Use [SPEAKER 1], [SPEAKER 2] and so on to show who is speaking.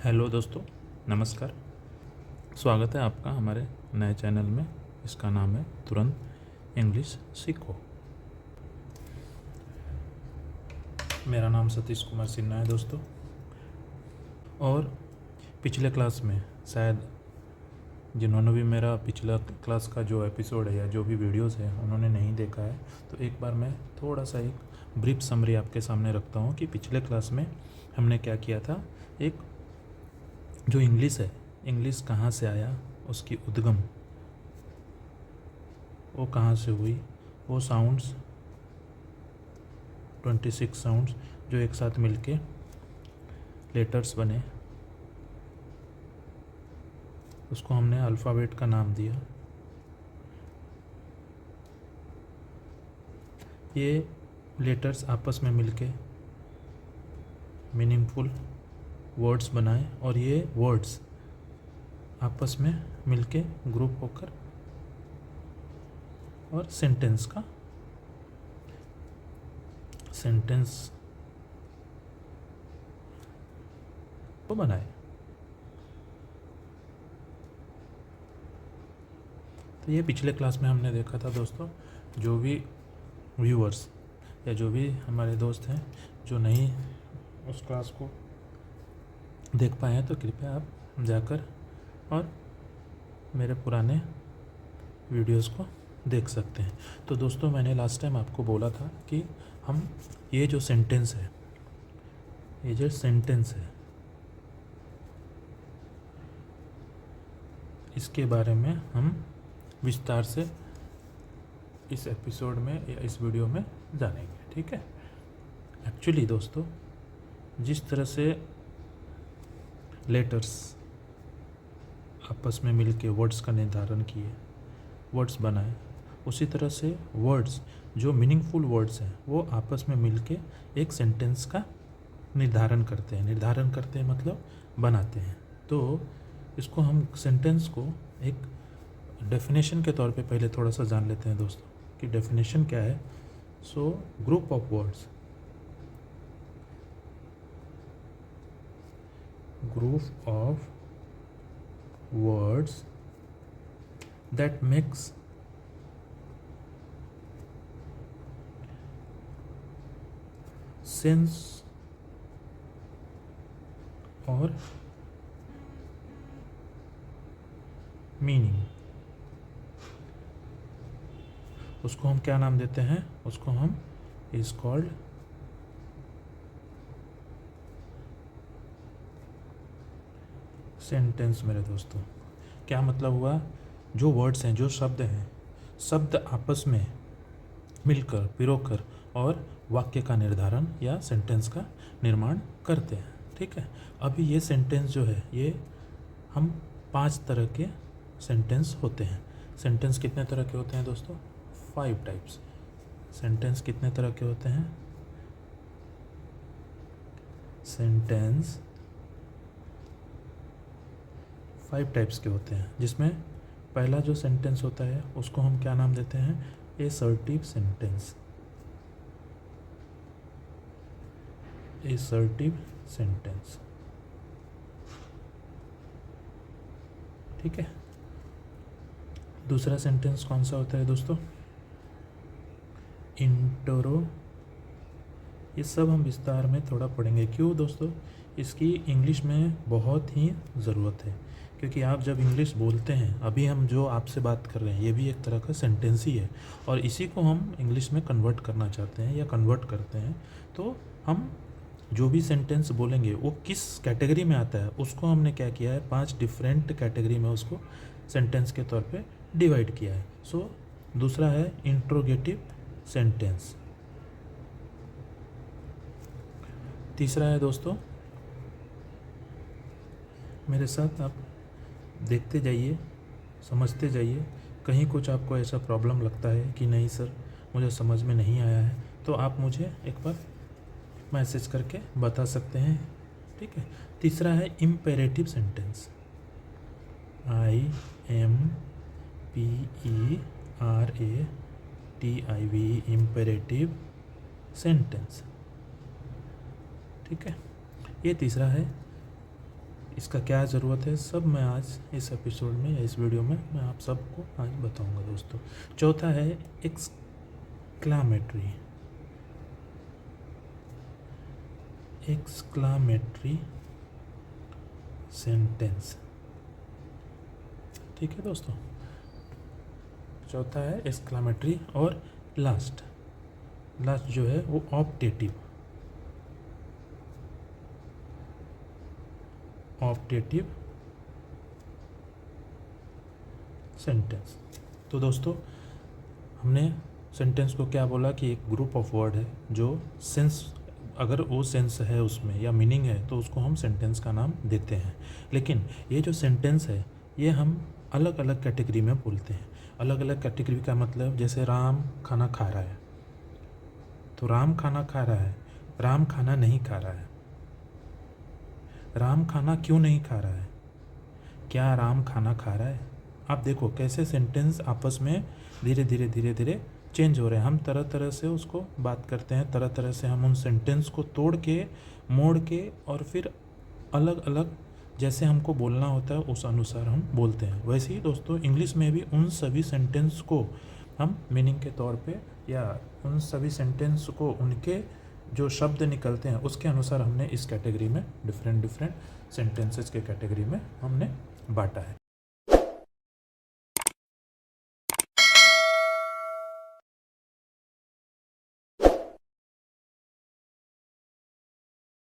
[SPEAKER 1] Hello दोस्तों, नमस्कार। स्वागत है आपका हमारे नए चैनल में। इसका नाम है तुरंत इंग्लिश सीखो। मेरा नाम सतीश कुमार सिन्हा है दोस्तों। और पिछले क्लास में शायद जिन्होंने भी मेरा पिछला क्लास का जो एपिसोड है या जो भी वीडियोस है उन्होंने नहीं देखा है, तो एक बार मैं थोड़ा सा एक ब्रीफ समरी आपके सामने रखता हूँ कि पिछले क्लास में हमने क्या किया था। एक जो इंग्लिश है, इंग्लिश कहाँ से आया, उसकी उद्गम वो कहाँ से हुई, वो साउंड्स 26 साउंड्स जो एक साथ मिलके लेटर्स बने, उसको हमने अल्फ़ाबेट का नाम दिया। ये लेटर्स आपस में मिलके मीनिंगफुल वर्ड्स बनाए और ये वर्ड्स आपस में मिलके ग्रुप होकर और सेंटेंस को बनाए। तो ये पिछले क्लास में हमने देखा था दोस्तों। जो भी व्यूअर्स या जो भी हमारे दोस्त हैं जो नहीं उस क्लास को देख पाए हैं, तो कृपया आप जाकर और मेरे पुराने वीडियोस को देख सकते हैं। तो दोस्तों, मैंने लास्ट टाइम आपको बोला था कि हम ये जो सेंटेंस है, इसके बारे में हम विस्तार से इस एपिसोड में या इस वीडियो में जानेंगे। ठीक है। एक्चुअली दोस्तों, जिस तरह से लेटर्स आपस में मिलके वर्ड्स का निर्धारण किए, वर्ड्स बनाए, उसी तरह से वर्ड्स जो मीनिंगफुल वर्ड्स हैं वो आपस में मिलके एक सेंटेंस का निर्धारण करते हैं मतलब बनाते हैं। तो इसको हम सेंटेंस को एक डेफिनेशन के तौर पे पहले थोड़ा सा जान लेते हैं दोस्तों कि डेफिनेशन क्या है। So group of words that makes sense और मीनिंग, उसको हम क्या नाम देते हैं? उसको हम इज कॉल्ड सेंटेंस। मेरे दोस्तों, क्या मतलब हुआ? जो वर्ड्स हैं, जो शब्द हैं, शब्द आपस में मिलकर पिरोकर और वाक्य का निर्धारण या सेंटेंस का निर्माण करते हैं। ठीक है। अभी ये सेंटेंस जो है, ये हम 5 तरह के सेंटेंस होते हैं। सेंटेंस कितने तरह के होते हैं दोस्तों? 5 टाइप्स। सेंटेंस कितने तरह के होते हैं? सेंटेंस 5 टाइप्स के होते हैं, जिसमें पहला जो सेंटेंस होता है उसको हम क्या नाम देते हैं? Assertive sentence. ठीक है। दूसरा सेंटेंस कौन सा होता है दोस्तों? इंटरो। ये सब हम विस्तार में थोड़ा पढ़ेंगे। क्यों दोस्तों? इसकी इंग्लिश में बहुत ही ज़रूरत है, क्योंकि आप जब इंग्लिश बोलते हैं, अभी हम जो आपसे बात कर रहे हैं ये भी एक तरह का सेंटेंस ही है, और इसी को हम इंग्लिश में कन्वर्ट करना चाहते हैं या कन्वर्ट करते हैं। तो हम जो भी सेंटेंस बोलेंगे वो किस कैटेगरी में आता है, उसको हमने क्या किया है? 5 डिफरेंट कैटेगरी में उसको सेंटेंस के तौर पे डिवाइड किया है। सो दूसरा है इंट्रोगेटिव सेंटेंस। तीसरा है दोस्तों, मेरे साथ आप देखते जाइए, समझते जाइए। कहीं कुछ आपको ऐसा प्रॉब्लम लगता है कि नहीं सर मुझे समझ में नहीं आया है, तो आप मुझे एक बार मैसेज करके बता सकते हैं। ठीक है। तीसरा है imperative sentence. IMPERATIV, imperative sentence. ठीक है। ये तीसरा है। इसका क्या ज़रूरत है, सब मैं आज इस एपिसोड में या इस वीडियो में मैं आप सबको आज बताऊंगा दोस्तों। चौथा है एक्सक्लामेटरी। एक्सक्लामेटरी सेंटेंस, ठीक है दोस्तों। चौथा है एक्सक्लामेटरी। और लास्ट जो है वो ऑप्टेटिव सेंटेंस। तो दोस्तों हमने सेंटेंस को क्या बोला कि एक ग्रुप ऑफ वर्ड है जो सेंस, अगर वो सेंस है उसमें या मीनिंग है तो उसको हम सेंटेंस का नाम देते हैं। लेकिन ये जो सेंटेंस है ये हम अलग अलग कैटेगरी में बोलते हैं। अलग अलग कैटेगरी का मतलब जैसे राम खाना खा रहा है, तो राम खाना खा रहा है, राम खाना नहीं खा रहा है। राम खाना क्यों नहीं खा रहा है, क्या राम खाना खा रहा है। आप देखो कैसे सेंटेंस आपस में धीरे धीरे चेंज हो रहे हैं। हम तरह तरह से उसको बात करते हैं, तरह तरह से हम उन सेंटेंस को तोड़ के मोड़ के और फिर अलग अलग जैसे हमको बोलना होता है उस अनुसार हम बोलते हैं। वैसे ही दोस्तों इंग्लिश में भी उन सभी सेंटेंस को हम मीनिंग के तौर पे या उन सभी सेंटेंस को उनके जो शब्द निकलते हैं उसके अनुसार हमने इस कैटेगरी में डिफरेंट सेंटेंसेस के कैटेगरी में हमने बांटा है।